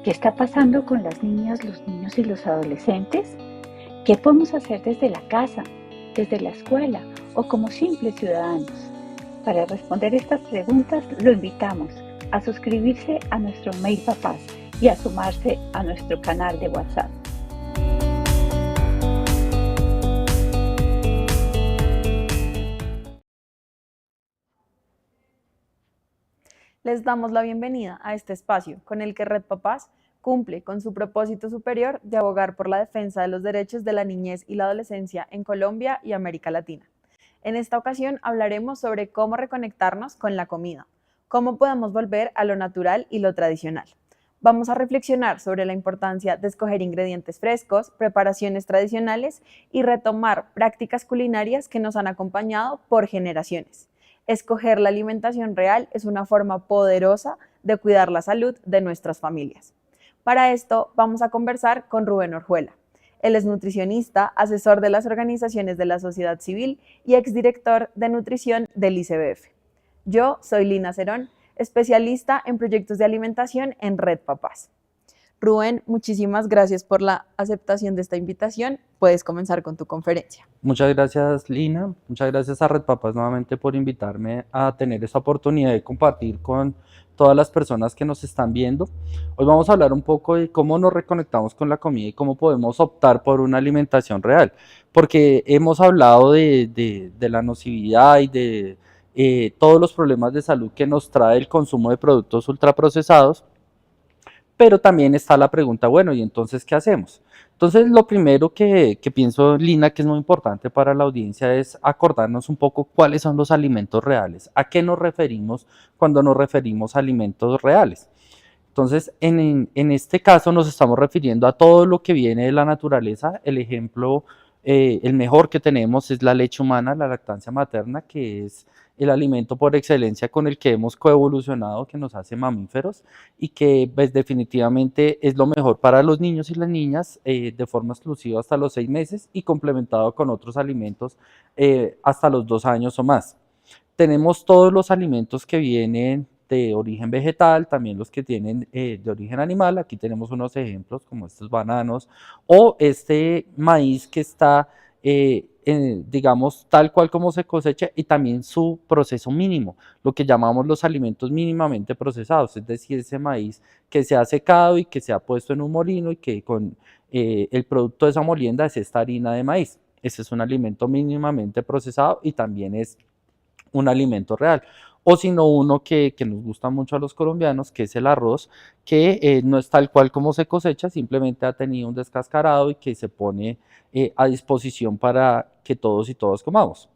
¿Qué está pasando con las niñas, los niños y los adolescentes? ¿Qué podemos hacer desde la casa, desde la escuela o como simples ciudadanos? Para responder estas preguntas, lo invitamos a suscribirse a nuestro Mail Papás y a sumarse a nuestro canal de WhatsApp. Les damos la bienvenida a este espacio con el que Red Papás cumple con su propósito superior de abogar por la defensa de los derechos de la niñez y la adolescencia en Colombia y América Latina. En esta ocasión hablaremos sobre cómo reconectarnos con la comida, cómo podemos volver a lo natural y lo tradicional. Vamos a reflexionar sobre la importancia de escoger ingredientes frescos, preparaciones tradicionales y retomar prácticas culinarias que nos han acompañado por generaciones. Escoger la alimentación real es una forma poderosa de cuidar la salud de nuestras familias. Para esto vamos a conversar con Rubén Orjuela. Él es nutricionista, asesor de las organizaciones de la sociedad civil y exdirector de nutrición del ICBF. Yo soy Lina Cerón, especialista en proyectos de alimentación en Red Papás. Rubén, muchísimas gracias por la aceptación de esta invitación. Puedes comenzar con tu conferencia. Muchas gracias, Lina. Muchas gracias a Red Papás nuevamente por invitarme a tener esta oportunidad de compartir con todas las personas que nos están viendo. Hoy vamos a hablar un poco de cómo nos reconectamos con la comida y cómo podemos optar por una alimentación real, porque hemos hablado de la nocividad y de todos los problemas de salud que nos trae el consumo de productos ultraprocesados, pero también está la pregunta, bueno, ¿y entonces qué hacemos? Entonces, lo primero que pienso, Lina, que es muy importante para la audiencia es acordarnos un poco cuáles son los alimentos reales, a qué nos referimos cuando nos referimos a alimentos reales. Entonces, en este caso nos estamos refiriendo a todo lo que viene de la naturaleza. El ejemplo, el mejor que tenemos es la leche humana, la lactancia materna, que es el alimento por excelencia con el que hemos coevolucionado, que nos hace mamíferos y que pues, definitivamente es lo mejor para los niños y las niñas de forma exclusiva hasta los 6 meses y complementado con otros alimentos hasta los 2 años o más. Tenemos todos los alimentos que vienen de origen vegetal, también los que tienen de origen animal. Aquí tenemos unos ejemplos como estos bananos o este maíz que está, digamos, tal cual como se cosecha y también su proceso mínimo, lo que llamamos los alimentos mínimamente procesados, es decir, ese maíz que se ha secado y que se ha puesto en un molino y que con el producto de esa molienda es esta harina de maíz. Ese es un alimento mínimamente procesado y también es un alimento real. O si no, uno que nos gusta mucho a los colombianos, que es el arroz, que no es tal cual como se cosecha, simplemente ha tenido un descascarado y que se pone a disposición para que todos y todas comamos.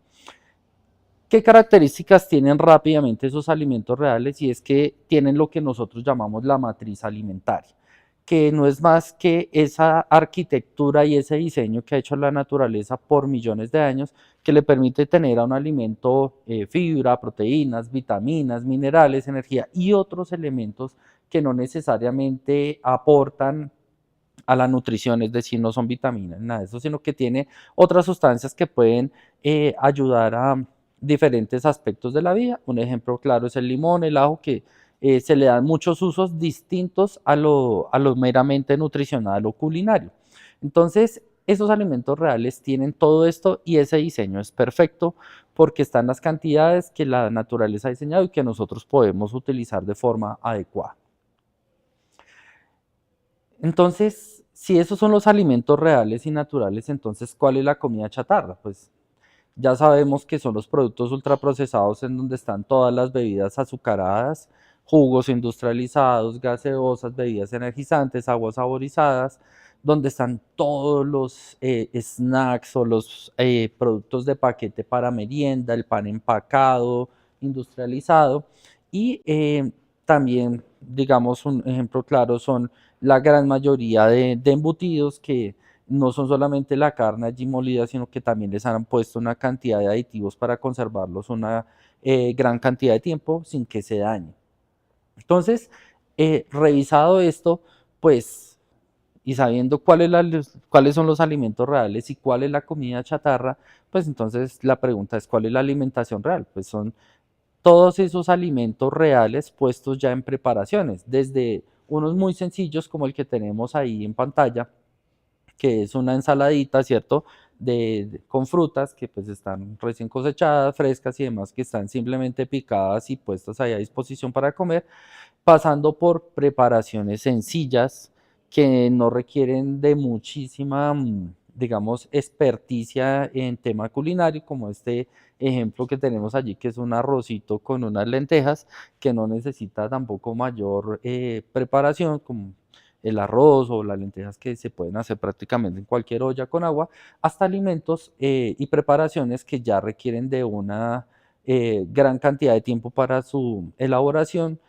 ¿Qué características tienen rápidamente esos alimentos reales? Y es que tienen lo que nosotros llamamos la matriz alimentaria, que no es más que esa arquitectura y ese diseño que ha hecho la naturaleza por millones de años, que le permite tener a un alimento fibra, proteínas, vitaminas, minerales, energía y otros elementos que no necesariamente aportan a la nutrición, es decir, no son vitaminas, nada de eso, sino que tiene otras sustancias que pueden ayudar a diferentes aspectos de la vida. Un ejemplo claro es el limón, el ajo, que se le dan muchos usos distintos a lo meramente nutricional o culinario. Entonces, esos alimentos reales tienen todo esto y ese diseño es perfecto porque están las cantidades que la naturaleza ha diseñado y que nosotros podemos utilizar de forma adecuada. Entonces, si esos son los alimentos reales y naturales, entonces, ¿cuál es la comida chatarra? Pues ya sabemos que son los productos ultraprocesados en donde están todas las bebidas azucaradas, jugos industrializados, gaseosas, bebidas energizantes, aguas saborizadas, donde están todos los snacks o los productos de paquete para merienda, el pan empacado, industrializado y también, digamos, un ejemplo claro son la gran mayoría de embutidos que no son solamente la carne allí molida, sino que también les han puesto una cantidad de aditivos para conservarlos una gran cantidad de tiempo sin que se dañe. Entonces, revisado esto, pues, y sabiendo cuáles son los alimentos reales y cuál es la comida chatarra, pues entonces la pregunta es, ¿cuál es la alimentación real? Pues son todos esos alimentos reales puestos ya en preparaciones, desde unos muy sencillos como el que tenemos ahí en pantalla, que es una ensaladita, ¿cierto? Con frutas que pues están recién cosechadas, frescas y demás, que están simplemente picadas y puestas ahí a disposición para comer, pasando por preparaciones sencillas que no requieren de muchísima, digamos, experticia en tema culinario, como este ejemplo que tenemos allí, que es un arrocito con unas lentejas, que no necesita tampoco mayor preparación, como el arroz o las lentejas que se pueden hacer prácticamente en cualquier olla con agua, hasta alimentos y preparaciones que ya requieren de una gran cantidad de tiempo para su elaboración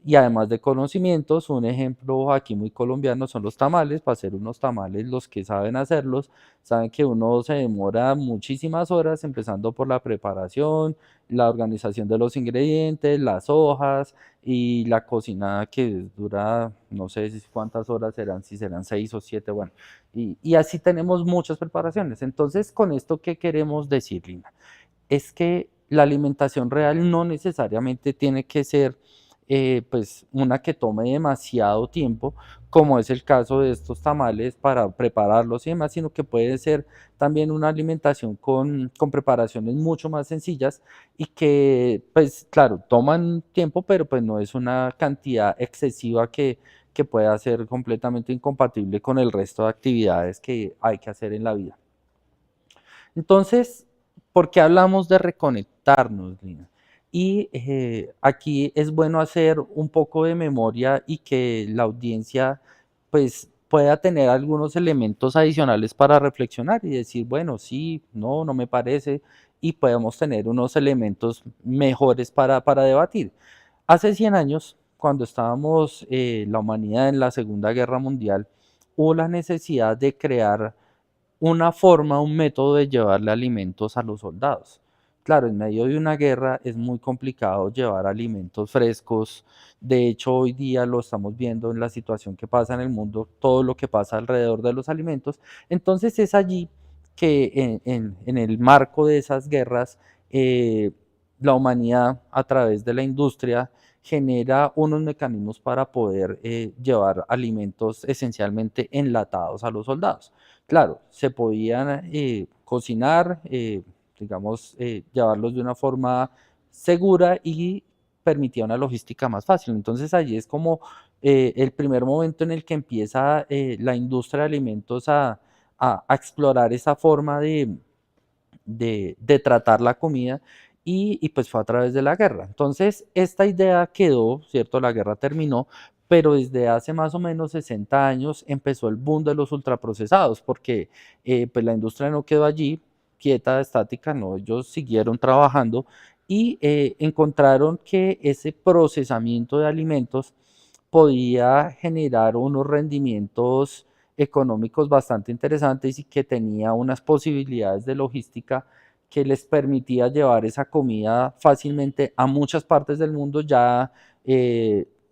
y además de conocimientos. Un ejemplo aquí muy colombiano son los tamales. Para hacer unos tamales, los que saben hacerlos, saben que uno se demora muchísimas horas, empezando por la preparación, la organización de los ingredientes, las hojas y la cocinada que dura, no sé cuántas horas serán, si serán 6 o 7, bueno, y así tenemos muchas preparaciones. Entonces, con esto, ¿qué queremos decir, Lina? Es que la alimentación real no necesariamente tiene que ser pues una que tome demasiado tiempo, como es el caso de estos tamales para prepararlos y demás, sino que puede ser también una alimentación con preparaciones mucho más sencillas y que, pues claro, toman tiempo, pero pues no es una cantidad excesiva que pueda ser completamente incompatible con el resto de actividades que hay que hacer en la vida. Entonces, ¿por qué hablamos de reconectarnos, Lina? Y aquí es bueno hacer un poco de memoria y que la audiencia pues pueda tener algunos elementos adicionales para reflexionar y decir, bueno, sí, no, no me parece, y podemos tener unos elementos mejores para debatir. Hace 100 años, cuando estábamos la humanidad en la Segunda Guerra Mundial, hubo la necesidad de crear una forma, un método de llevarle alimentos a los soldados. Claro, en medio de una guerra es muy complicado llevar alimentos frescos. De hecho, hoy día lo estamos viendo en la situación que pasa en el mundo, todo lo que pasa alrededor de los alimentos. Entonces es allí que en el marco de esas guerras, eh, la humanidad a través de la industria genera unos mecanismos para poder llevar alimentos esencialmente enlatados a los soldados. Claro, se podían cocinar, digamos, llevarlos de una forma segura y permitía una logística más fácil. Entonces allí es como el primer momento en el que empieza la industria de alimentos a explorar esa forma de tratar la comida y pues fue a través de la guerra. Entonces esta idea quedó, ¿cierto? La guerra terminó, pero desde hace más o menos 60 años empezó el boom de los ultraprocesados, porque pues la industria no quedó allí quieta, estática, no, ellos siguieron trabajando y encontraron que ese procesamiento de alimentos podía generar unos rendimientos económicos bastante interesantes y que tenía unas posibilidades de logística que les permitía llevar esa comida fácilmente a muchas partes del mundo. Ya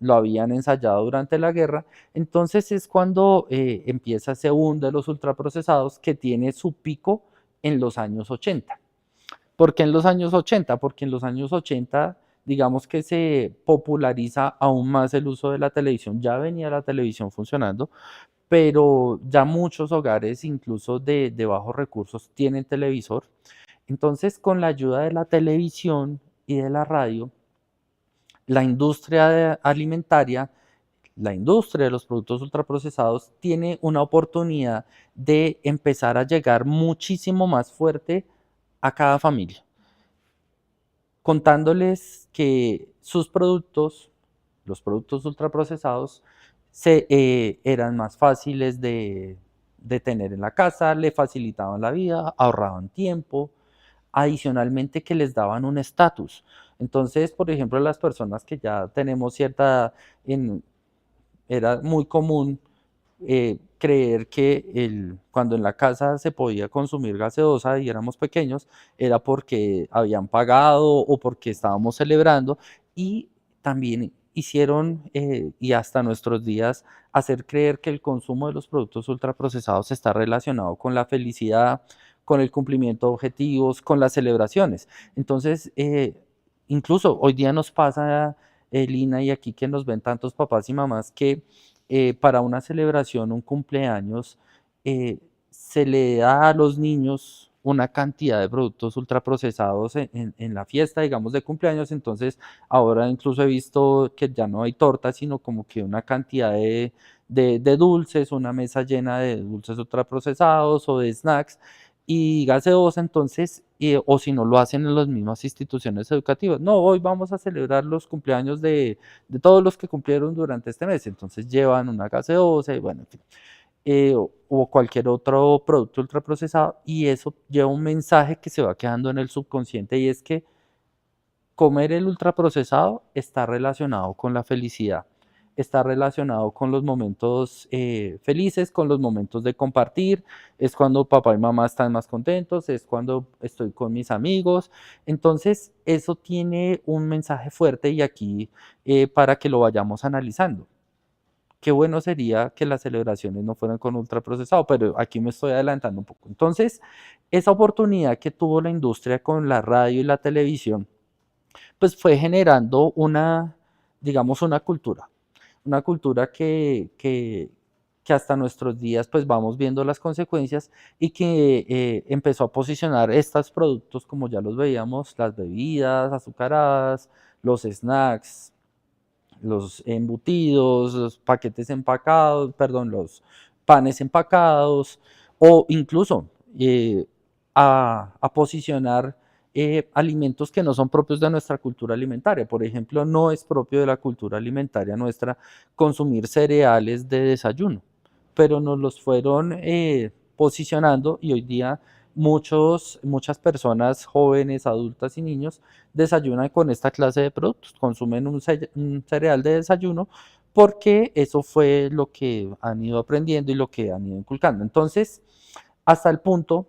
lo habían ensayado durante la guerra. Entonces es cuando empieza ese boom de los ultraprocesados que tiene su pico en los años 80. ¿Por qué en los años 80? Porque en los años 80, digamos que se populariza aún más el uso de la televisión. Ya venía la televisión funcionando, pero ya muchos hogares, incluso de bajos recursos, tienen televisor. Entonces, con la ayuda de la televisión y de la radio, la industria alimentaria, la industria de los productos ultraprocesados, tiene una oportunidad de empezar a llegar muchísimo más fuerte a cada familia, contándoles que sus productos, los productos ultraprocesados, eran más fáciles de tener en la casa, le facilitaban la vida, ahorraban tiempo, adicionalmente que les daban un estatus. Entonces, por ejemplo, las personas que ya tenemos cierta edad, era muy común creer que cuando en la casa se podía consumir gaseosa y éramos pequeños, era porque habían pagado o porque estábamos celebrando, y también hicieron, y hasta nuestros días, hacer creer que el consumo de los productos ultraprocesados está relacionado con la felicidad, con el cumplimiento de objetivos, con las celebraciones. Entonces, incluso hoy día nos pasa Lina, y aquí que nos ven tantos papás y mamás, que para una celebración, un cumpleaños, eh, se le da a los niños una cantidad de productos ultraprocesados en la fiesta, digamos, de cumpleaños. Entonces ahora incluso he visto que ya no hay torta, sino como que una cantidad de dulces, una mesa llena de dulces ultraprocesados o de snacks y gaseosa. Entonces, o si no lo hacen en las mismas instituciones educativas, no, hoy vamos a celebrar los cumpleaños de todos los que cumplieron durante este mes, entonces llevan una gaseosa y bueno, en fin, o cualquier otro producto ultraprocesado, y eso lleva un mensaje que se va quedando en el subconsciente, y es que comer el ultraprocesado está relacionado con la felicidad, está relacionado con los momentos felices, con los momentos de compartir, es cuando papá y mamá están más contentos, es cuando estoy con mis amigos. Entonces, eso tiene un mensaje fuerte, y aquí para que lo vayamos analizando. Qué bueno sería que las celebraciones no fueran con ultraprocesado, pero aquí me estoy adelantando un poco. Entonces, esa oportunidad que tuvo la industria con la radio y la televisión, pues fue generando digamos, una cultura que hasta nuestros días pues vamos viendo las consecuencias, y que empezó a posicionar estos productos como ya los veíamos, las bebidas azucaradas, los snacks, los embutidos, los paquetes empacados, perdón, los panes empacados, o incluso eh, a posicionar alimentos que no son propios de nuestra cultura alimentaria. Por ejemplo, no es propio de la cultura alimentaria nuestra consumir cereales de desayuno, pero nos los fueron posicionando, y hoy día muchas personas jóvenes, adultas y niños desayunan con esta clase de productos, consumen un cereal de desayuno, porque eso fue lo que han ido aprendiendo y lo que han ido inculcando. Entonces, hasta el punto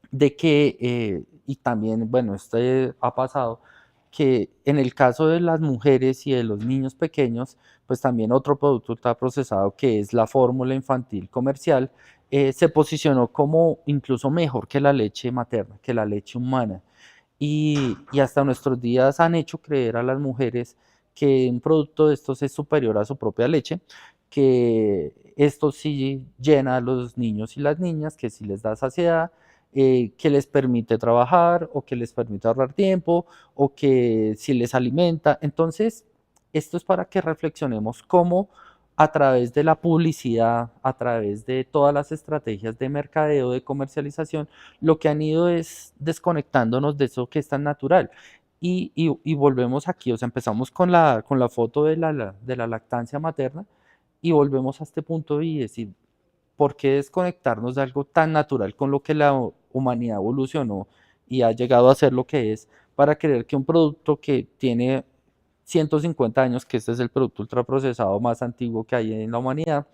de que, y también, bueno, ha pasado, que en el caso de las mujeres y de los niños pequeños, pues también otro producto ultraprocesado, que es la fórmula infantil comercial, se posicionó como incluso mejor que la leche materna, que la leche humana. Y hasta nuestros días han hecho creer a las mujeres que un producto de estos es superior a su propia leche, que esto sí llena a los niños y las niñas, que sí les da saciedad, que les permite trabajar, o que les permite ahorrar tiempo, o que sí les alimenta. Entonces, esto es para que reflexionemos cómo a través de la publicidad, a través de todas las estrategias de mercadeo, de comercialización, lo que han ido es desconectándonos de eso que es tan natural. Y volvemos aquí, o sea, empezamos con la foto de la lactancia materna, y volvemos a este punto y decir, ¿por qué desconectarnos de algo tan natural con lo que la humanidad evolucionó y ha llegado a ser lo que es, para creer que un producto que tiene 150 años, que este es el producto ultraprocesado más antiguo que hay en la humanidad,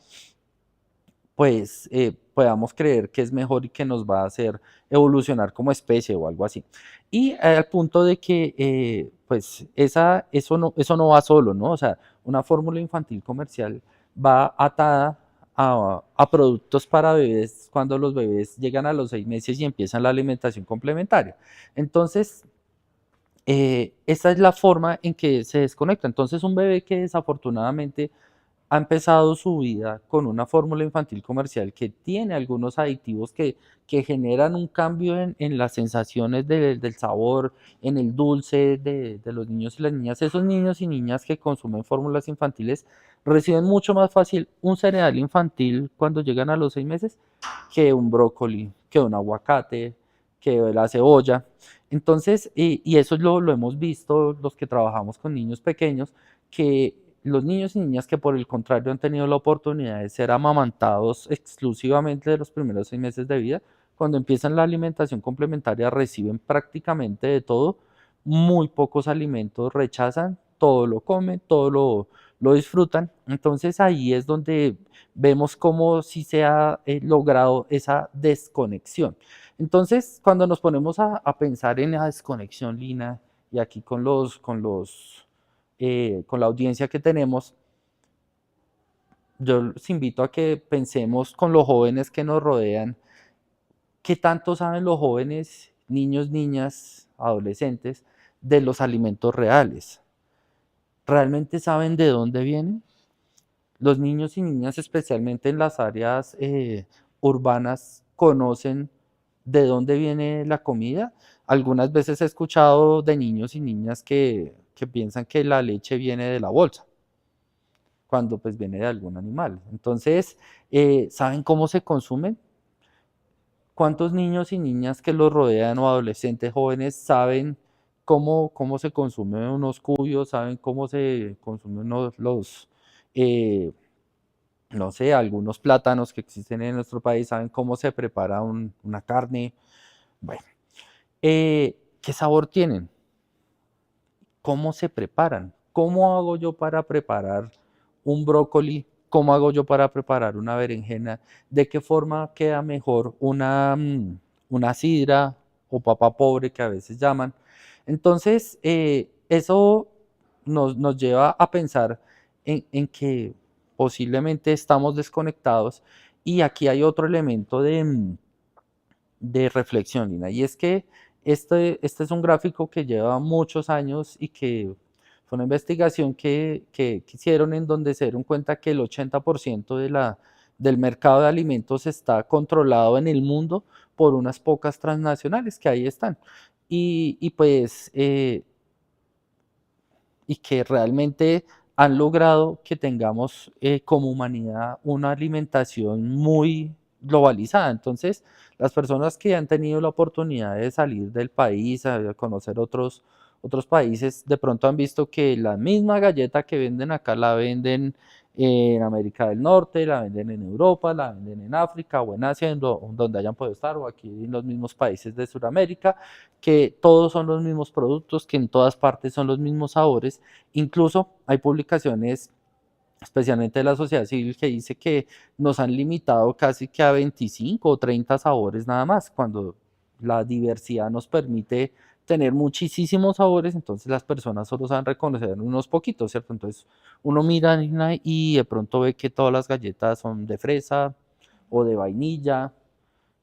pues podamos creer que es mejor y que nos va a hacer evolucionar como especie o algo así? Y al punto de que, pues, eso no va solo, ¿no? O sea, una fórmula infantil comercial va atada a productos para bebés cuando los bebés llegan a los 6 meses y empiezan la alimentación complementaria. Entonces, esta es la forma en que se desconecta. Entonces, un bebé que desafortunadamente ha empezado su vida con una fórmula infantil comercial que tiene algunos aditivos que generan un cambio en las sensaciones del sabor, en el dulce de los niños y las niñas. Esos niños y niñas que consumen fórmulas infantiles reciben mucho más fácil un cereal infantil cuando llegan a los 6 meses, que un brócoli, que un aguacate, que la cebolla. Entonces, y eso lo hemos visto los que trabajamos con niños pequeños, que los niños y niñas que por el contrario han tenido la oportunidad de ser amamantados exclusivamente de los primeros 6 meses de vida, cuando empiezan la alimentación complementaria reciben prácticamente de todo, muy pocos alimentos rechazan, todo lo comen, lo disfrutan. Entonces ahí es donde vemos cómo sí se ha logrado esa desconexión. Entonces, cuando nos ponemos a pensar en la desconexión, Lina, y aquí con la audiencia que tenemos, yo los invito a que pensemos con los jóvenes que nos rodean, qué tanto saben los jóvenes, niños, niñas, adolescentes, de los alimentos reales. ¿realmente saben de dónde vienen? Los niños y niñas, especialmente en las áreas urbanas, conocen de dónde viene la comida. Algunas veces he escuchado de niños y niñas que piensan que la leche viene de la bolsa, cuando pues viene de algún animal. Entonces, ¿saben cómo se consumen? ¿Cuántos niños y niñas que los rodean o adolescentes jóvenes saben cómo se consumen unos cuyos, saben cómo se consumen eh, no sé, algunos plátanos que existen en nuestro país, saben cómo se prepara una carne? Bueno, ¿qué sabor tienen? ¿Cómo se preparan? ¿Cómo hago yo para preparar un brócoli? ¿Cómo hago yo para preparar una berenjena? ¿De qué forma queda mejor una sidra o papa pobre que a veces llaman? Entonces, eso nos lleva a pensar en que posiblemente estamos desconectados, y aquí hay otro elemento de reflexión, Lina, y es que este es un gráfico que lleva muchos años y que fue una investigación que hicieron, en donde se dieron cuenta que el 80% del mercado de alimentos está controlado en el mundo por unas pocas transnacionales que ahí están. Y que realmente han logrado que tengamos como humanidad una alimentación muy globalizada. Entonces, las personas que han tenido la oportunidad de salir del país, a conocer otros países, de pronto han visto que la misma galleta que venden acá la venden en América del Norte, la venden en Europa, la venden en África o en Asia, donde hayan podido estar, o aquí en los mismos países de Sudamérica, que todos son los mismos productos, que en todas partes son los mismos sabores. Incluso hay publicaciones, especialmente de la sociedad civil, que dice que nos han limitado casi que a 25 o 30 sabores nada más, cuando la diversidad nos permite tener muchísimos sabores. Entonces las personas solo saben reconocer unos poquitos, ¿cierto? Entonces uno mira y de pronto ve que todas las galletas son de fresa o de vainilla,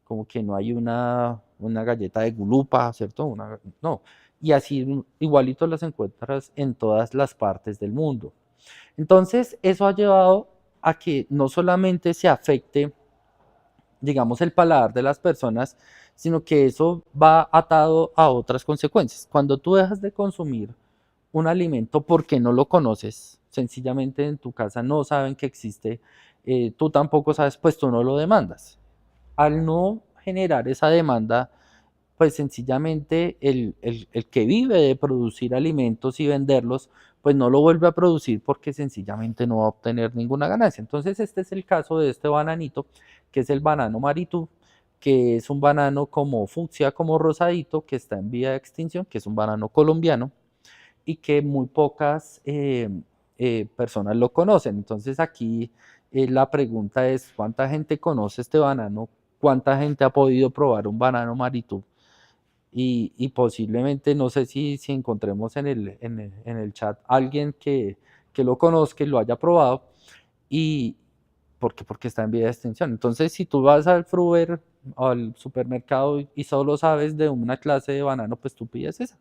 como que no hay una galleta de gulupa, ¿cierto? No. Y así igualito las encuentras en todas las partes del mundo. Entonces, eso ha llevado a que no solamente se afecte, digamos, el paladar de las personas, sino que eso va atado a otras consecuencias. Cuando tú dejas de consumir un alimento porque no lo conoces, sencillamente en tu casa no saben que existe, tú tampoco sabes, pues tú no lo demandas. Al no generar esa demanda, pues sencillamente el que vive de producir alimentos y venderlos, pues no lo vuelve a producir, porque sencillamente no va a obtener ninguna ganancia. Entonces este es el caso de este bananito, que es el banano maritú, que es un banano como fucsia, como rosadito, que está en vía de extinción, que es un banano colombiano, y que muy pocas personas lo conocen. Entonces aquí la pregunta es: ¿cuánta gente conoce este banano? ¿Cuánta gente ha podido probar un banano maritú? Y posiblemente, no sé si encontremos en el chat alguien que lo conozca y lo haya probado, y porque está en vía de extinción. Entonces, si tú vas al Fruver o al supermercado y solo sabes de una clase de banano, pues tú pides esa.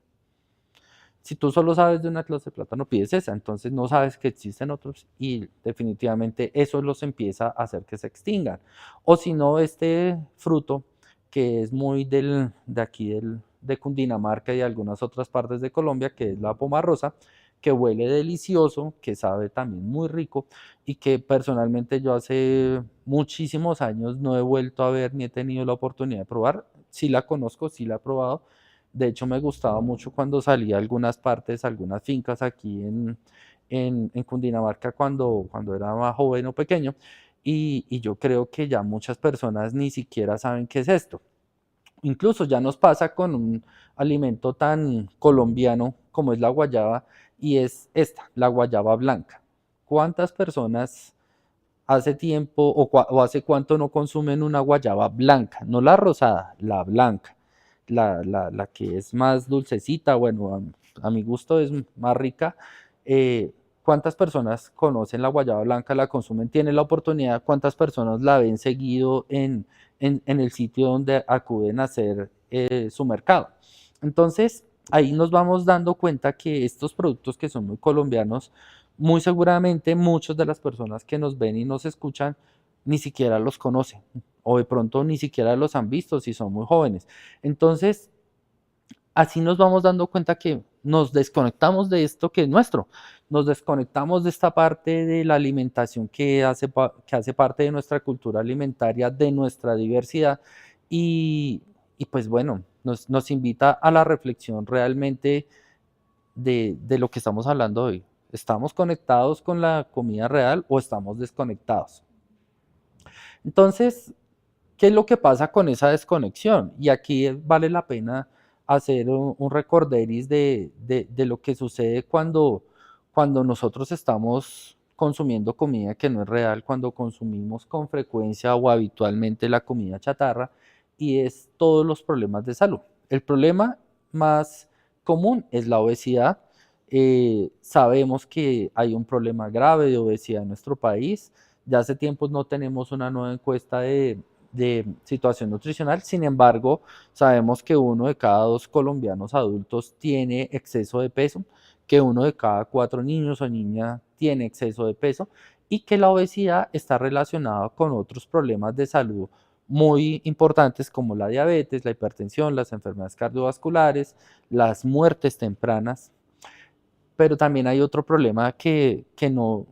Si tú solo sabes de una clase de plátano, pides esa. Entonces no sabes que existen otros, y definitivamente eso los empieza a hacer que se extingan. O si no, este fruto, que es muy de aquí de Cundinamarca y algunas otras partes de Colombia, que es la pomarrosa, que huele delicioso, que sabe también muy rico, y que personalmente yo hace muchísimos años no he vuelto a ver ni he tenido la oportunidad de probar. Sí la conozco, sí la he probado. De hecho, me gustaba mucho cuando salía a algunas partes, algunas fincas aquí en Cundinamarca, cuando era más joven o pequeño, y yo creo que ya muchas personas ni siquiera saben qué es esto. Incluso ya nos pasa con un alimento tan colombiano como es la guayaba, y es esta, la guayaba blanca. ¿Cuántas personas hace tiempo o hace cuánto no consumen una guayaba blanca? No la rosada, la blanca, la que es más dulcecita, bueno, a mi gusto es más rica. ¿Cuántas personas conocen la guayaba blanca, la consumen, tienen la oportunidad? ¿Cuántas personas la ven seguido en el sitio donde acuden a hacer su mercado? Entonces, ahí nos vamos dando cuenta que estos productos que son muy colombianos, muy seguramente muchas de las personas que nos ven y nos escuchan ni siquiera los conocen o de pronto ni siquiera los han visto si son muy jóvenes. Entonces, así nos vamos dando cuenta que nos desconectamos de esto que es nuestro, nos desconectamos de esta parte de la alimentación que hace parte de nuestra cultura alimentaria, de nuestra diversidad y pues bueno, nos invita a la reflexión realmente de lo que estamos hablando hoy. ¿Estamos conectados con la comida real o estamos desconectados? Entonces, ¿qué es lo que pasa con esa desconexión? Y aquí vale la pena hacer un recorderis de lo que sucede cuando nosotros estamos consumiendo comida que no es real, cuando consumimos con frecuencia o habitualmente la comida chatarra, y es todos los problemas de salud. El problema más común es la obesidad. Sabemos que hay un problema grave de obesidad en nuestro país. Ya hace tiempos no tenemos una nueva encuesta de situación nutricional. Sin embargo, sabemos que 1 de cada 2 colombianos adultos tiene exceso de peso, que 1 de cada 4 niños o niñas tiene exceso de peso y que la obesidad está relacionada con otros problemas de salud muy importantes como la diabetes, la hipertensión, las enfermedades cardiovasculares, las muertes tempranas. Pero también hay otro problema que no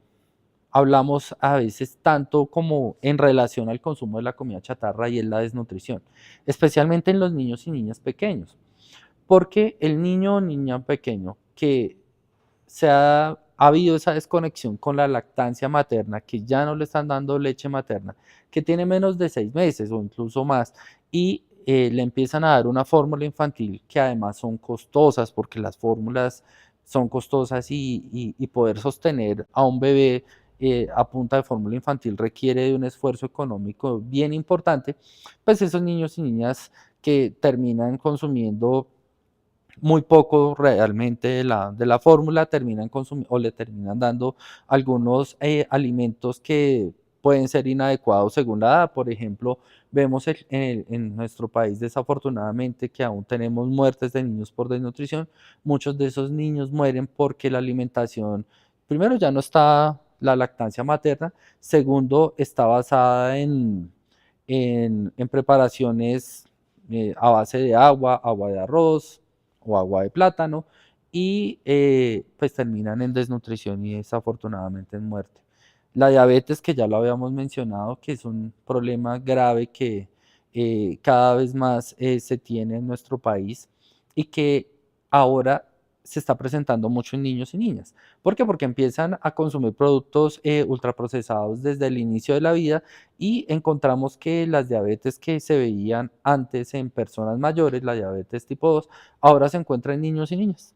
hablamos a veces tanto como en relación al consumo de la comida chatarra y es la desnutrición, especialmente en los niños y niñas pequeños, porque el niño o niña pequeño que ha habido esa desconexión con la lactancia materna, que ya no le están dando leche materna, que tiene menos de 6 meses o incluso más, y le empiezan a dar una fórmula infantil que además son costosas, porque las fórmulas son costosas y poder sostener a un bebé a punta de fórmula infantil requiere de un esfuerzo económico bien importante, pues esos niños y niñas que terminan consumiendo muy poco realmente de la fórmula, terminan consumiendo o le terminan dando algunos alimentos que pueden ser inadecuados según la edad. Por ejemplo, vemos en nuestro país desafortunadamente que aún tenemos muertes de niños por desnutrición. Muchos de esos niños mueren porque la alimentación, primero ya no está la lactancia materna, segundo está basada en preparaciones a base de agua de arroz, o agua de plátano y pues terminan en desnutrición y desafortunadamente en muerte. La diabetes, que ya lo habíamos mencionado, que es un problema grave que cada vez más se tiene en nuestro país y que ahora se está presentando mucho en niños y niñas. ¿Por qué? Porque empiezan a consumir productos ultraprocesados desde el inicio de la vida y encontramos que las diabetes que se veían antes en personas mayores, la diabetes tipo 2, ahora se encuentra en niños y niñas.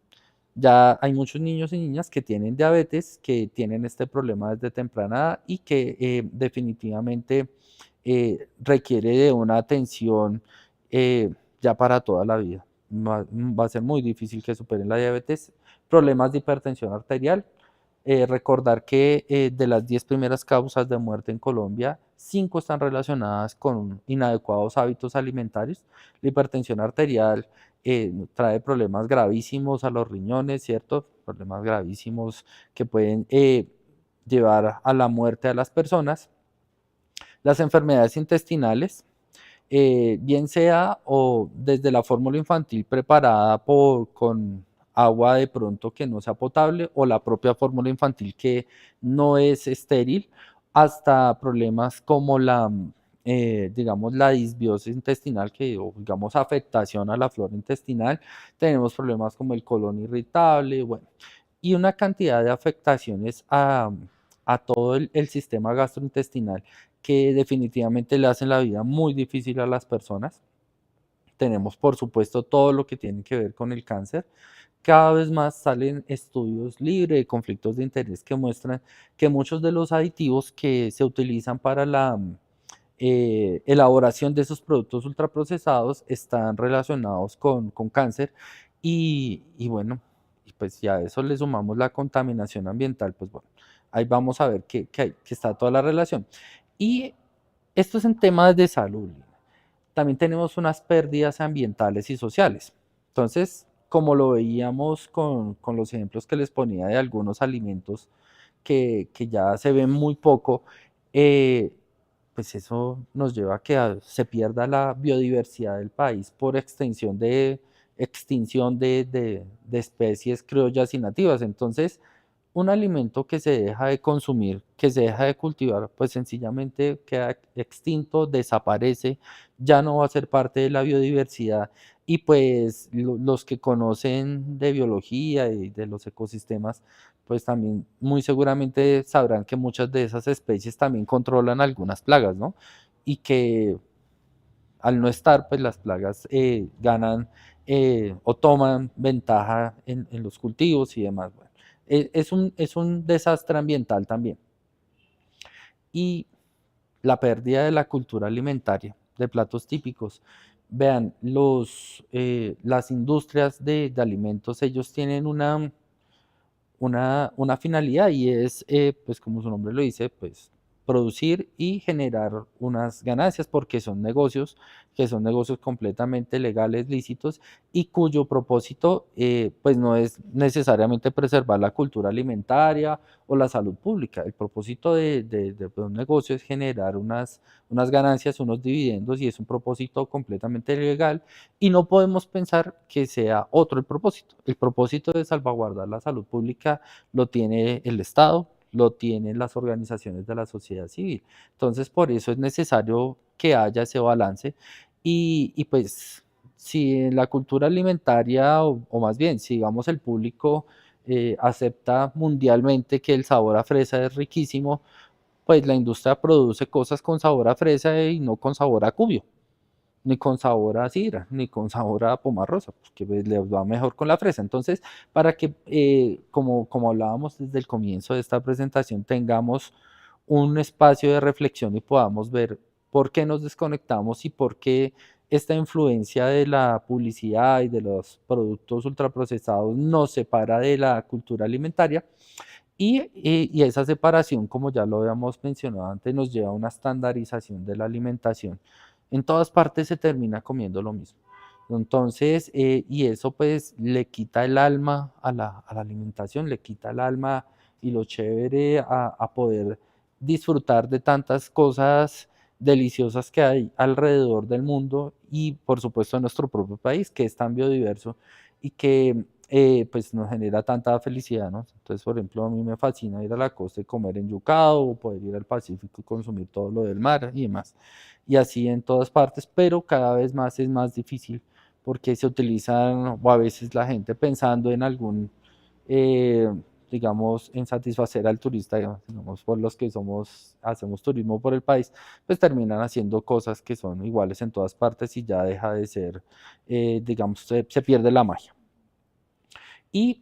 Ya hay muchos niños y niñas que tienen diabetes, que tienen este problema desde temprana edad y que definitivamente requiere de una atención ya para toda la vida. Va a ser muy difícil que superen la diabetes. Problemas de hipertensión arterial. Recordar que de las 10 primeras causas de muerte en Colombia, 5 están relacionadas con inadecuados hábitos alimentarios. La hipertensión arterial trae problemas gravísimos a los riñones, ¿cierto? Problemas gravísimos que pueden llevar a la muerte a las personas. Las enfermedades intestinales, bien sea o desde la fórmula infantil preparada con agua de pronto que no sea potable o la propia fórmula infantil que no es estéril, hasta problemas como digamos, la disbiosis intestinal, o digamos afectación a la flora intestinal. Tenemos problemas como el colon irritable, bueno, y una cantidad de afectaciones a todo el sistema gastrointestinal que definitivamente le hacen la vida muy difícil a las personas. Tenemos, por supuesto, todo lo que tiene que ver con el cáncer. Cada vez más salen estudios libres de conflictos de interés que muestran que muchos de los aditivos que se utilizan para la elaboración de esos productos ultraprocesados están relacionados con cáncer y bueno, y pues ya a eso le sumamos la contaminación ambiental, pues bueno, ahí vamos a ver que está toda la relación. Y esto es en temas de salud. También tenemos unas pérdidas ambientales y sociales. Entonces, como lo veíamos con los ejemplos que les ponía de algunos alimentos que ya se ven muy poco, eh, pues eso nos lleva a que se pierda la biodiversidad del país por extinción de especies criollas y nativas. Entonces, un alimento que se deja de consumir, que se deja de cultivar, pues sencillamente queda extinto, desaparece, ya no va a ser parte de la biodiversidad y pues los que conocen de biología y de los ecosistemas, pues también muy seguramente sabrán que muchas de esas especies también controlan algunas plagas, ¿no? Y que al no estar, pues las plagas ganan o toman ventaja en los cultivos y demás. Bueno, es un desastre ambiental también. Y la pérdida de la cultura alimentaria, de platos típicos. Vean, las industrias de alimentos, ellos tienen una finalidad y es, pues como su nombre lo dice, pues producir y generar unas ganancias porque son negocios que son negocios completamente legales, lícitos y cuyo propósito pues no es necesariamente preservar la cultura alimentaria o la salud pública. El propósito de un negocio es generar unas ganancias, unos dividendos y es un propósito completamente legal y no podemos pensar que sea otro el propósito. El propósito de salvaguardar la salud pública lo tiene el Estado, lo tienen las organizaciones de la sociedad civil. Entonces, por eso es necesario que haya ese balance y pues si en la cultura alimentaria o más bien, si digamos el público acepta mundialmente que el sabor a fresa es riquísimo, pues la industria produce cosas con sabor a fresa y no con sabor a cubio ni con sabor a sidra, ni con sabor a pomarrosa, porque pues, les va mejor con la fresa. Entonces, para que, como hablábamos desde el comienzo de esta presentación, tengamos un espacio de reflexión y podamos ver por qué nos desconectamos y por qué esta influencia de la publicidad y de los productos ultraprocesados nos separa de la cultura alimentaria. Y esa separación, como ya lo habíamos mencionado antes, nos lleva a una estandarización de la alimentación. En todas partes se termina comiendo lo mismo. Entonces, y eso pues le quita el alma a la alimentación, le quita el alma y lo chévere a poder disfrutar de tantas cosas deliciosas que hay alrededor del mundo y por supuesto en nuestro propio país, que es tan biodiverso y que pues nos genera tanta felicidad, ¿no? Entonces, por ejemplo, a mí me fascina ir a la costa y comer en Yucao, o poder ir al Pacífico y consumir todo lo del mar y demás. Y así en todas partes, pero cada vez más es más difícil porque se utilizan, o a veces la gente pensando en algún, eh, digamos, en satisfacer al turista, digamos, por los que hacemos turismo por el país, pues terminan haciendo cosas que son iguales en todas partes y ya deja de ser, digamos, se pierde la magia. Y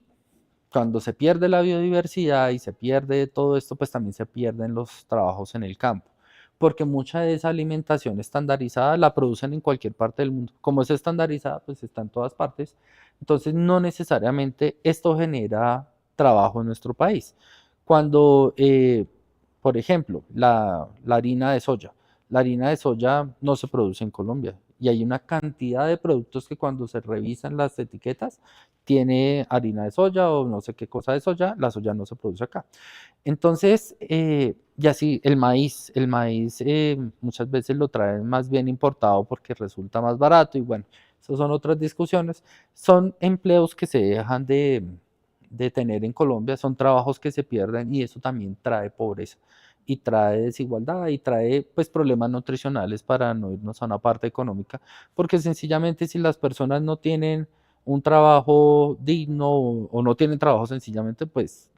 cuando se pierde la biodiversidad y se pierde todo esto, pues también se pierden los trabajos en el campo, porque mucha de esa alimentación estandarizada la producen en cualquier parte del mundo. Como es estandarizada, pues está en todas partes. Entonces, no necesariamente esto genera trabajo en nuestro país. Cuando, por ejemplo, la harina de soya. La harina de soya no se produce en Colombia y hay una cantidad de productos que cuando se revisan las etiquetas tiene harina de soya o no sé qué cosa de soya, la soya no se produce acá. Entonces, y así el maíz muchas veces lo traen más bien importado porque resulta más barato y bueno, esas son otras discusiones. Son empleos que se dejan de tener en Colombia, son trabajos que se pierden y eso también trae pobreza y trae desigualdad y trae pues problemas nutricionales para no irnos a una parte económica, porque sencillamente si las personas no tienen un trabajo digno o no tienen trabajo sencillamente, pues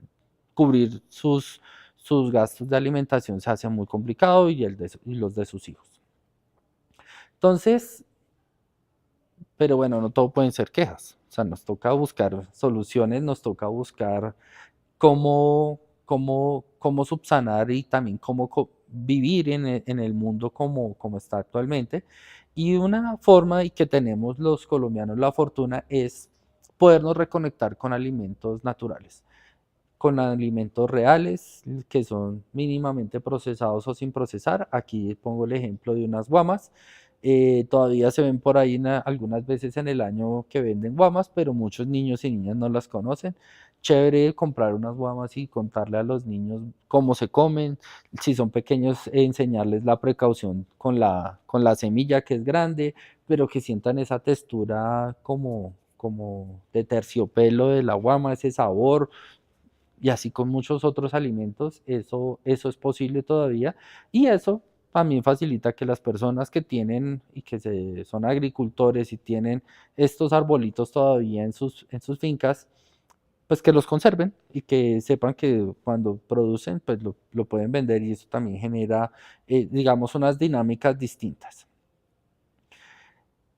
cubrir sus gastos de alimentación se hace muy complicado y los de sus hijos. Entonces, pero bueno, no todo pueden ser quejas. O sea, nos toca buscar soluciones, nos toca buscar cómo subsanar y también cómo vivir en el mundo como está actualmente. Y una forma y que tenemos los colombianos la fortuna es podernos reconectar con alimentos naturales, con alimentos reales que son mínimamente procesados o sin procesar. Aquí pongo el ejemplo de unas guamas. Todavía se ven por ahí algunas veces en el año que venden guamas, pero muchos niños y niñas no las conocen. Chévere comprar unas guamas y contarle a los niños cómo se comen, si son pequeños, enseñarles la precaución con la semilla que es grande, pero que sientan esa textura como de terciopelo de la guama, ese sabor, y así con muchos otros alimentos, eso es posible todavía, y eso también facilita que las personas que tienen y que son agricultores y tienen estos arbolitos todavía en sus fincas, pues que los conserven y que sepan que cuando producen, pues lo pueden vender, y eso también genera, digamos, unas dinámicas distintas.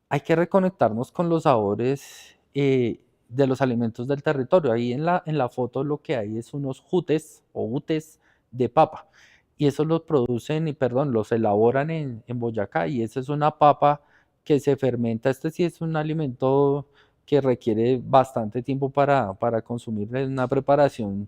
Hay que reconectarnos con los sabores de los alimentos del territorio. Ahí en la foto lo que hay es unos jutes o utes de papa. Y eso los producen, y perdón, los elaboran en Boyacá. Y esa es una papa que se fermenta. Este sí es un alimento que requiere bastante tiempo para consumir, en una preparación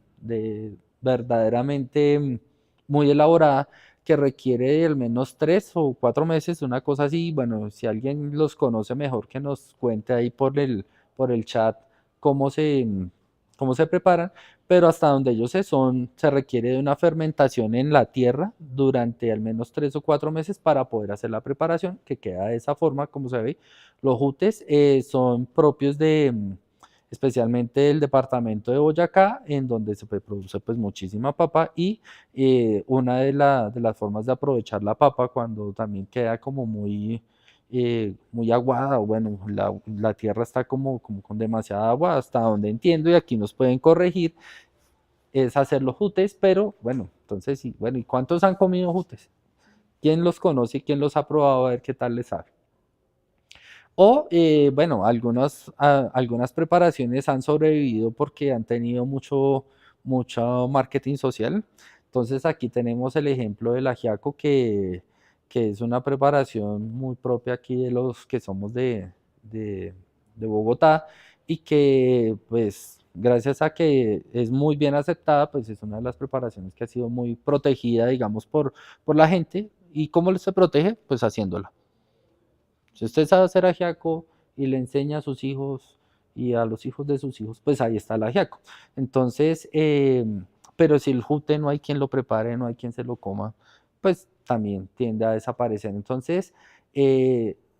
verdaderamente muy elaborada, que requiere al menos 3 o 4 meses, una cosa así. Bueno, si alguien los conoce mejor, que nos cuente ahí por el chat cómo cómo se preparan, pero hasta donde ellos se requiere de una fermentación en la tierra durante al menos 3 o 4 meses para poder hacer la preparación, que queda de esa forma como se ve. Los jutes son propios especialmente del departamento de Boyacá, en donde se produce pues muchísima papa, y una de las formas de aprovechar la papa cuando también queda como muy aguada, o bueno, la tierra está como con demasiada agua, hasta donde entiendo, y aquí nos pueden corregir, es hacer los jutes, pero bueno, entonces sí, bueno, ¿y cuántos han comido jutes? ¿Quién los conoce y quién los ha probado, a ver qué tal les sabe? O, bueno, algunas preparaciones han sobrevivido porque han tenido mucho marketing social. Entonces aquí tenemos el ejemplo del ajiaco, que es una preparación muy propia aquí de los que somos de, de Bogotá, y que pues gracias a que es muy bien aceptada, pues es una de las preparaciones que ha sido muy protegida, digamos, por la gente. ¿Y cómo se protege? Pues haciéndola. Si usted sabe hacer ajiaco y le enseña a sus hijos y a los hijos de sus hijos, pues ahí está el ajiaco. Entonces, pero si el jute no hay quien lo prepare, no hay quien se lo coma, pues también tiende a desaparecer. Entonces,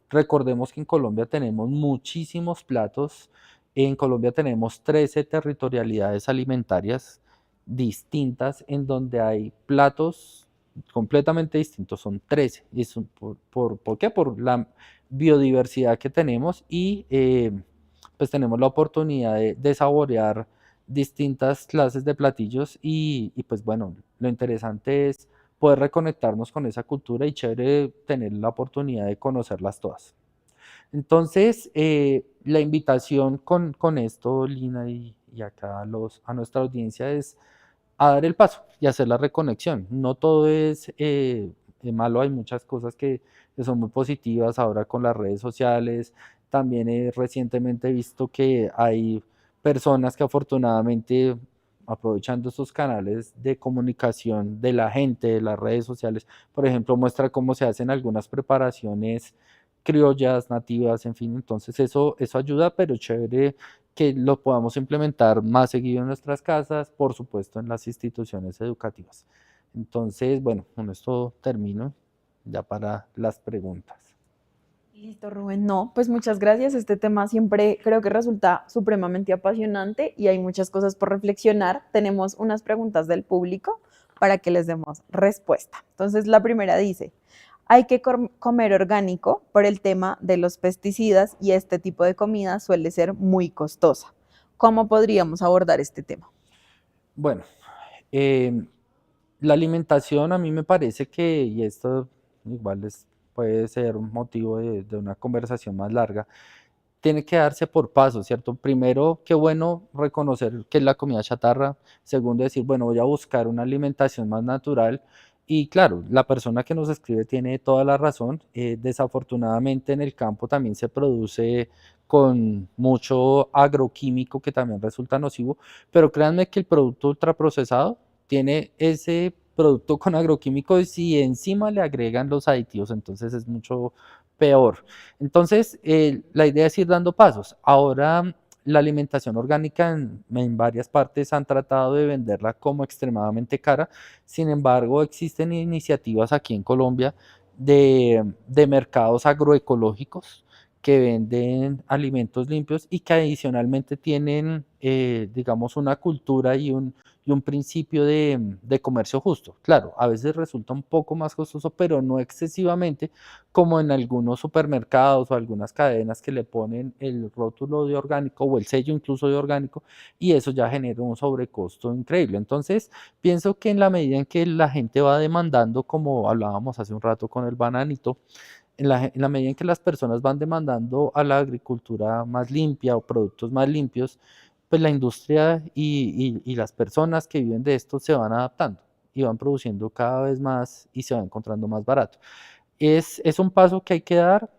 recordemos que en Colombia tenemos muchísimos platos. En Colombia tenemos 13 territorialidades alimentarias distintas, en donde hay platos completamente distintos, son 13. ¿Por qué? Por la biodiversidad que tenemos, y pues tenemos la oportunidad de saborear distintas clases de platillos, y pues bueno, lo interesante es poder reconectarnos con esa cultura, y chévere tener la oportunidad de conocerlas todas. Entonces, la invitación con esto, Lina, y acá a nuestra audiencia, es a dar el paso y hacer la reconexión. No todo es malo, hay muchas cosas que son muy positivas ahora con las redes sociales. También recientemente he visto que hay personas que afortunadamente, aprovechando estos canales de comunicación de la gente, de las redes sociales, por ejemplo, muestra cómo se hacen algunas preparaciones criollas, nativas, en fin. Entonces eso ayuda, pero chévere que lo podamos implementar más seguido en nuestras casas, por supuesto en las instituciones educativas. Entonces, bueno, con esto termino ya para las preguntas. Listo, Rubén. No, pues muchas gracias. Este tema siempre creo que resulta supremamente apasionante y hay muchas cosas por reflexionar. Tenemos unas preguntas del público para que les demos respuesta. Entonces, la primera dice, hay que comer orgánico por el tema de los pesticidas y este tipo de comida suele ser muy costosa. ¿Cómo podríamos abordar este tema? Bueno, eh, la alimentación a mí me parece que, y esto igual puede ser un motivo de una conversación más larga, tiene que darse por pasos, ¿cierto? Primero, qué bueno reconocer qué es la comida chatarra. Segundo, decir, bueno, voy a buscar una alimentación más natural. Y claro, la persona que nos escribe tiene toda la razón. Desafortunadamente en el campo también se produce con mucho agroquímico que también resulta nocivo, pero créanme que el producto ultraprocesado tiene ese producto con agroquímicos, y encima le agregan los aditivos, entonces es mucho peor. Entonces, la idea es ir dando pasos. Ahora, la alimentación orgánica en varias partes han tratado de venderla como extremadamente cara. Sin embargo, existen iniciativas aquí en Colombia de mercados agroecológicos que venden alimentos limpios y que adicionalmente tienen, digamos, una cultura y un principio de comercio justo. Claro, a veces resulta un poco más costoso, pero no excesivamente como en algunos supermercados o algunas cadenas que le ponen el rótulo de orgánico o el sello incluso de orgánico, y eso ya genera un sobrecosto increíble. Entonces, pienso que en la medida en que la gente va demandando, como hablábamos hace un rato con el bananito, en la medida en que las personas van demandando a la agricultura más limpia o productos más limpios, pues la industria y las personas que viven de esto se van adaptando y van produciendo cada vez más y se va encontrando más barato. Es un paso que hay que dar.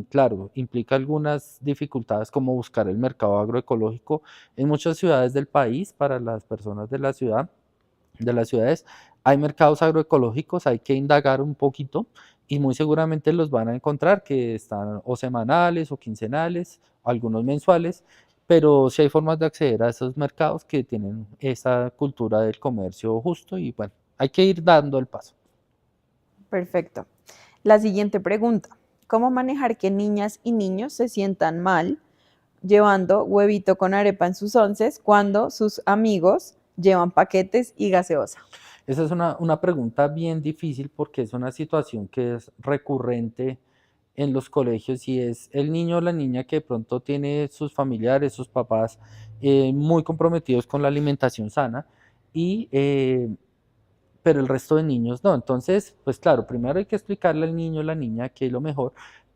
Claro, implica algunas dificultades como buscar el mercado agroecológico en muchas ciudades del país para las personas de la ciudad, de las ciudades. Hay mercados agroecológicos, hay que indagar un poquito y muy seguramente los van a encontrar que están o semanales o quincenales, algunos mensuales, pero sí hay formas de acceder a esos mercados que tienen esa cultura del comercio justo y bueno, hay que ir dando el paso. Perfecto. La siguiente pregunta. ¿Cómo manejar que niñas y niños se sientan mal llevando huevito con arepa en sus onces cuando sus amigos llevan paquetes y gaseosa? Esa es una pregunta bien difícil porque es una situación que es recurrente en los colegios y es el niño o la niña que de pronto tiene sus familiares, sus papás muy comprometidos con la alimentación sana y pero el resto de niños no. Entonces, pues claro, primero hay que explicarle al niño o la niña qué es lo mejor,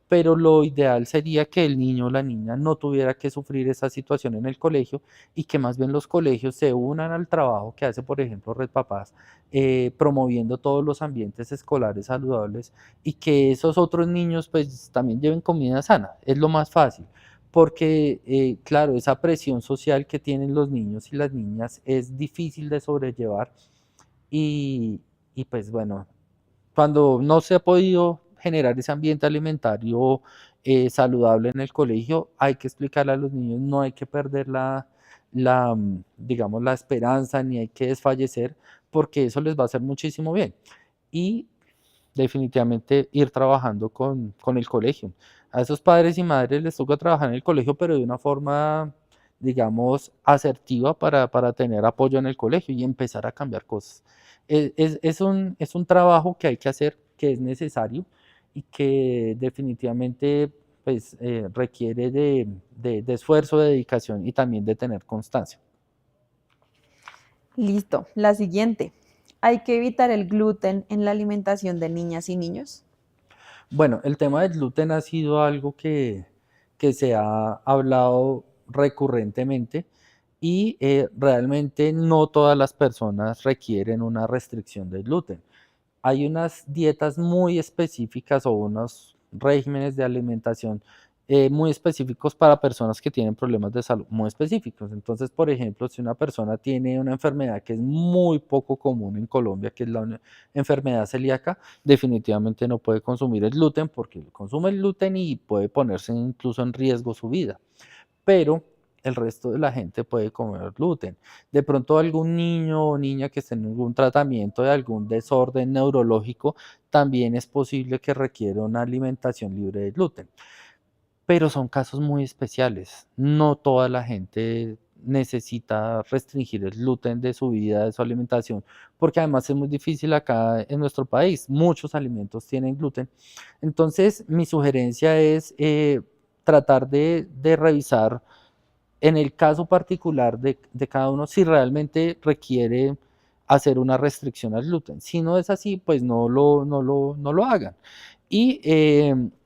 pero lo ideal sería que el niño o la niña no tuviera que sufrir esa situación en el colegio y que más bien los colegios se unan al trabajo que hace, por ejemplo, Red Papás, promoviendo todos los ambientes escolares saludables y que esos otros niños pues también lleven comida sana. Es lo más fácil. Porque, claro, esa presión social que tienen los niños y las niñas es difícil de sobrellevar y pues bueno, cuando no se ha podido generar ese ambiente alimentario saludable en el colegio, hay que explicarle a los niños, no hay que perder digamos, la esperanza, ni hay que desfallecer, porque eso les va a hacer muchísimo bien. Y definitivamente ir trabajando con el colegio. A esos padres y madres les toca trabajar en el colegio, pero de una forma, digamos, asertiva para tener apoyo en el colegio y empezar a cambiar cosas. Es un trabajo que hay que hacer, que es necesario y que definitivamente pues, requiere de esfuerzo, de dedicación y también de tener constancia. Listo. La siguiente. ¿Hay que evitar el gluten en la alimentación de niñas y niños? Bueno, el tema del gluten ha sido algo que se ha hablado recurrentemente y realmente no todas las personas requieren una restricción del gluten. Hay unas dietas muy específicas o unos regímenes de alimentación muy específicos para personas que tienen problemas de salud muy específicos. Entonces, por ejemplo, si una persona tiene una enfermedad que es muy poco común en Colombia, que es la enfermedad celíaca, definitivamente no puede consumir el gluten porque consume el gluten y puede ponerse incluso en riesgo su vida. Pero el resto de la gente puede comer gluten. De pronto algún niño o niña que esté en algún tratamiento de algún desorden neurológico, también es posible que requiera una alimentación libre de gluten. Pero son casos muy especiales. No toda la gente necesita restringir el gluten de su vida, de su alimentación, porque además es muy difícil acá en nuestro país. Muchos alimentos tienen gluten. Entonces, mi sugerencia es tratar de revisar en el caso particular de cada uno, si realmente requiere hacer una restricción al gluten. Si no es así, pues no lo hagan. Y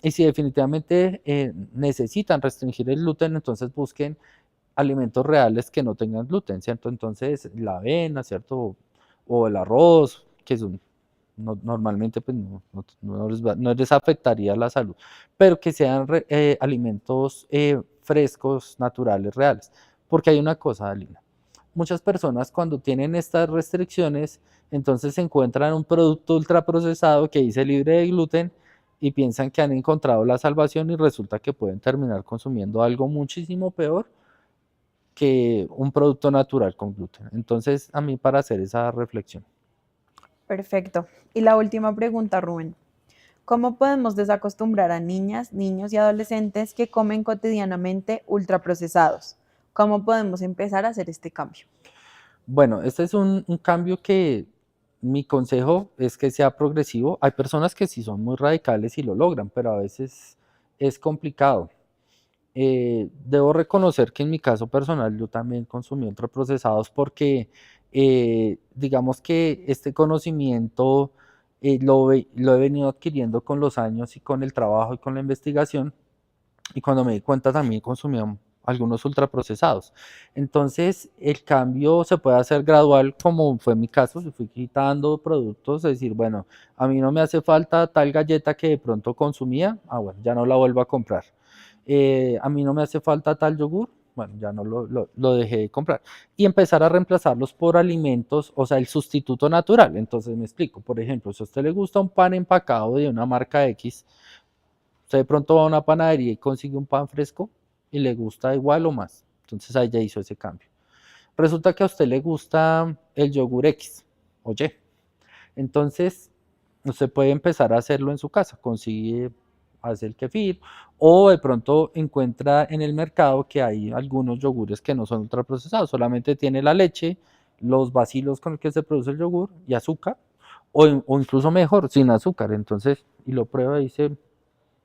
si definitivamente necesitan restringir el gluten, entonces busquen alimentos reales que no tengan gluten, ¿cierto? Entonces, la avena, ¿cierto? O el arroz, que son, normalmente pues no les afectaría la salud, pero que sean alimentos frescos, naturales, reales. Porque hay una cosa, Alina, muchas personas cuando tienen estas restricciones, entonces se encuentran un producto ultraprocesado que dice libre de gluten y piensan que han encontrado la salvación y resulta que pueden terminar consumiendo algo muchísimo peor que un producto natural con gluten. Entonces, a mí para hacer esa reflexión. Perfecto. Y la última pregunta, Rubén. ¿Cómo podemos desacostumbrar a niñas, niños y adolescentes que comen cotidianamente ultraprocesados? ¿Cómo podemos empezar a hacer este cambio? Bueno, este es un cambio que mi consejo es que sea progresivo. Hay personas que sí son muy radicales y lo logran, pero a veces es complicado. Debo reconocer que en mi caso personal yo también consumí ultraprocesados porque digamos que este conocimiento lo he venido adquiriendo con los años y con el trabajo y con la investigación, y cuando me di cuenta también consumía algunos ultraprocesados. Entonces el cambio se puede hacer gradual, como fue mi caso. Yo fui quitando productos, es decir, bueno, a mí no me hace falta tal galleta que de pronto consumía, bueno, ya no la vuelvo a comprar. A mí no me hace falta tal yogur, bueno, ya no lo dejé de comprar. Y empezar a reemplazarlos por alimentos, o sea, el sustituto natural. Entonces me explico, por ejemplo, si a usted le gusta un pan empacado de una marca X, usted de pronto va a una panadería y consigue un pan fresco y le gusta igual o más. Entonces ahí ya hizo ese cambio. Resulta que a usted le gusta el yogur X o Y. Entonces usted puede empezar a hacerlo en su casa. Consigue, hace el kefir, o de pronto encuentra en el mercado que hay algunos yogures que no son ultraprocesados, solamente tiene la leche, los bacilos con los que se produce el yogur y azúcar, o incluso mejor, sin azúcar. Entonces, y lo prueba y dice,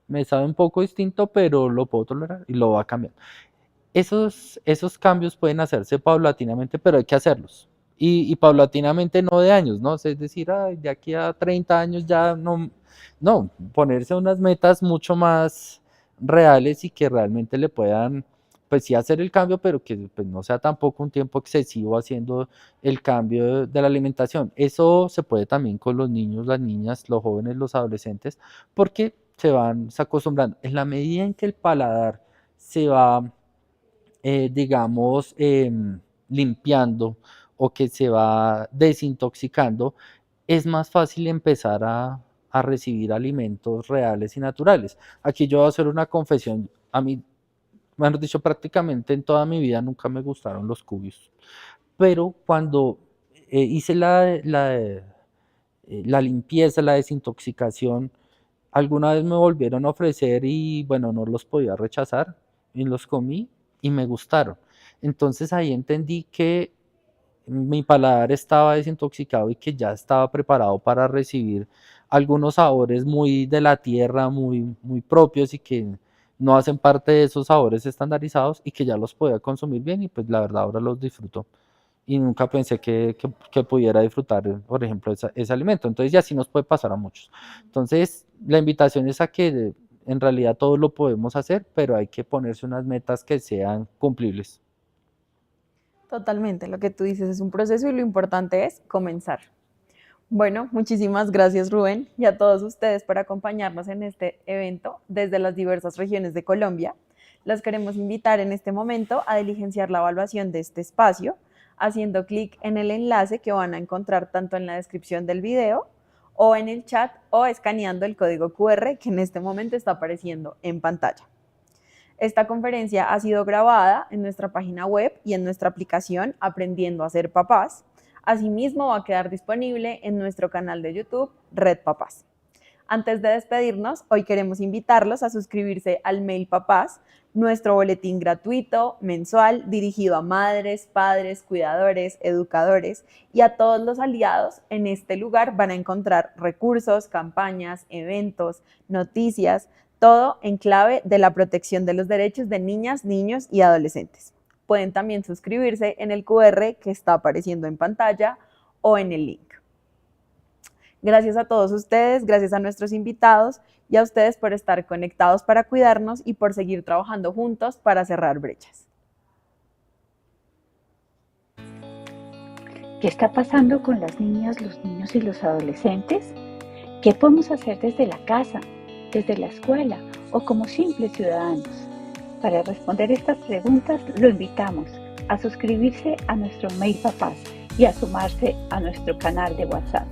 me sabe un poco distinto, pero lo puedo tolerar y lo va a cambiar. Esos cambios pueden hacerse paulatinamente, pero hay que hacerlos. Y paulatinamente no de años, ¿no? Es decir, de aquí a 30 años ya no, ponerse unas metas mucho más reales y que realmente le puedan, pues sí hacer el cambio, pero que pues, no sea tampoco un tiempo excesivo haciendo el cambio de la alimentación. Eso se puede también con los niños, las niñas, los jóvenes, los adolescentes, porque se acostumbrando. En la medida en que el paladar se va digamos, limpiando o que se va desintoxicando, es más fácil empezar a recibir alimentos reales y naturales. Aquí yo voy a hacer una confesión. A mí, mejor dicho, prácticamente en toda mi vida nunca me gustaron los cubios. Pero cuando hice la limpieza, la desintoxicación, alguna vez me volvieron a ofrecer y bueno, no los podía rechazar y los comí y me gustaron. Entonces ahí entendí que mi paladar estaba desintoxicado y que ya estaba preparado para recibir algunos sabores muy de la tierra, muy propios y que no hacen parte de esos sabores estandarizados y que ya los podía consumir bien y pues la verdad ahora los disfruto. Y nunca pensé que pudiera disfrutar, por ejemplo, ese alimento. Entonces, ya así nos puede pasar a muchos. Entonces, la invitación es a que en realidad todo lo podemos hacer, pero hay que ponerse unas metas que sean cumplibles. Totalmente, lo que tú dices es un proceso y lo importante es comenzar. Bueno, muchísimas gracias Rubén y a todos ustedes por acompañarnos en este evento desde las diversas regiones de Colombia. Los queremos invitar en este momento a diligenciar la evaluación de este espacio haciendo clic en el enlace que van a encontrar tanto en la descripción del video o en el chat o escaneando el código QR que en este momento está apareciendo en pantalla. Esta conferencia ha sido grabada en nuestra página web y en nuestra aplicación Aprendiendo a ser papás. Asimismo, va a quedar disponible en nuestro canal de YouTube, Red Papás. Antes de despedirnos, hoy queremos invitarlos a suscribirse al Mail Papás, nuestro boletín gratuito, mensual, dirigido a madres, padres, cuidadores, educadores y a todos los aliados. En este lugar van a encontrar recursos, campañas, eventos, noticias, todo en clave de la protección de los derechos de niñas, niños y adolescentes. Pueden también suscribirse en el QR que está apareciendo en pantalla o en el link. Gracias a todos ustedes, gracias a nuestros invitados y a ustedes por estar conectados para cuidarnos y por seguir trabajando juntos para cerrar brechas. ¿Qué está pasando con las niñas, los niños y los adolescentes? ¿Qué podemos hacer desde la casa, desde la escuela o como simples ciudadanos? Para responder estas preguntas, lo invitamos a suscribirse a nuestro Mail Papás y a sumarse a nuestro canal de WhatsApp.